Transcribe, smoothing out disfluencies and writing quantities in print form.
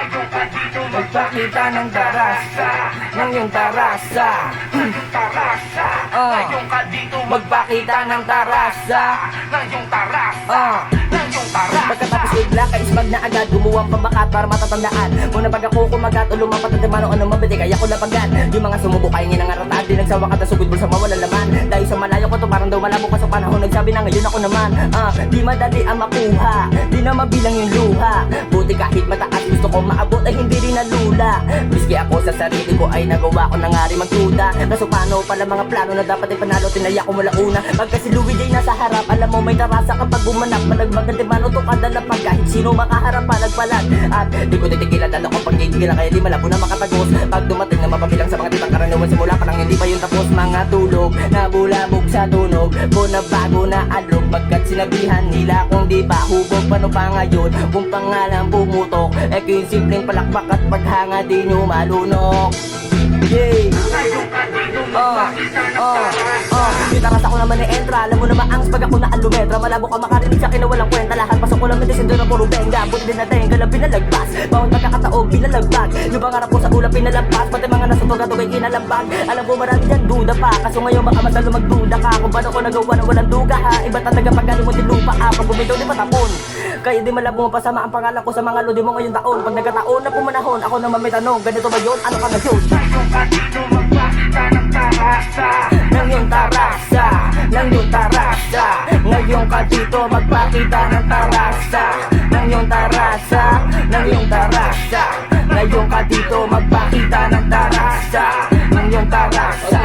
Magpakita ng tarasa, ng iyong tarasa. Magpakita ng tarasa, ng iyong tarasa. Pagkatapos bigla ka ismag na agad gumawa ang pambakat para matatandaan. Muna pag ako kumagat o lumapat at mano ano mabili kaya ko lapagan. Yung mga sumubo kaya nga nangaratahan. Di nagsawa ka tasugod bulsa mawala laman. Dahil sa malayo ko to parang daw malabo pa sa panahon. Nagsabi na ngayon ako naman di madali ang makuha, di na mabilang yung luha. Buti kahit mataas gusto ko maabot ay hindi rin nalula. Miski ako sa sarili ko ay nagawa ko na nga rin magduda. Kaso paano pala mga plano na dapat ay panalo. Tinaya ko mula una pagka si Louie J nasa harap. Alam mo may tarasa kapag gumanap. Malagmagante mano to kadalapag. Kahit sino makaharap palagpalag. At di ko titigilan dala ko pag titigilan. Kaya di malabo na makatagos. Pag dumating na mapabilang sa mga titang karaniwan. Simula pa lang hindi pa yun tapos. Mga tulog na bulabog sa tunog ko na bago na alog. Pagkat sinabihan nila kung di ba hubog. Paano pa ngayon kung pangalan pumutok. Eh yung simpleng palakpak at paghanga di nyo malunok. Yeah. Yung taras ako naman ni Entra. Alam mo naman angs pag ako na alumetra. Malabo ka makarinig sa akin na walang kwenta. Lahat pasok ko lang medisindo na puro benga. Buti din natin galang pinalagpas. Bawang pagkakataog pinalagbag. Yung pangarap ko sa ulang pinalampas. Pati mga nasa tuga ay kinalambag. Alam ko marami dyan duda pa. Kaso ngayon baka masalo magduda ka. Kung paano ko nagawa na walang duga ha. Iba talaga pag galing mo din lupa ha. Pag bumitaw di patapon. Kaya di malabo mo pasama ang pangalan ko sa mga lodi mo ngayong taon. Pag nagkataon na pumanahon ako naman may tanong. Ganito ba yun? Ano ka na yun? Nang yung tarasa, nang yung tarasa. Ngayon ka dito magpakita ng tarasa. Nang yung tarasa, nang yung tarasa. Ngayon ka dito magpakita ng tarasa. Nang yung tarasa.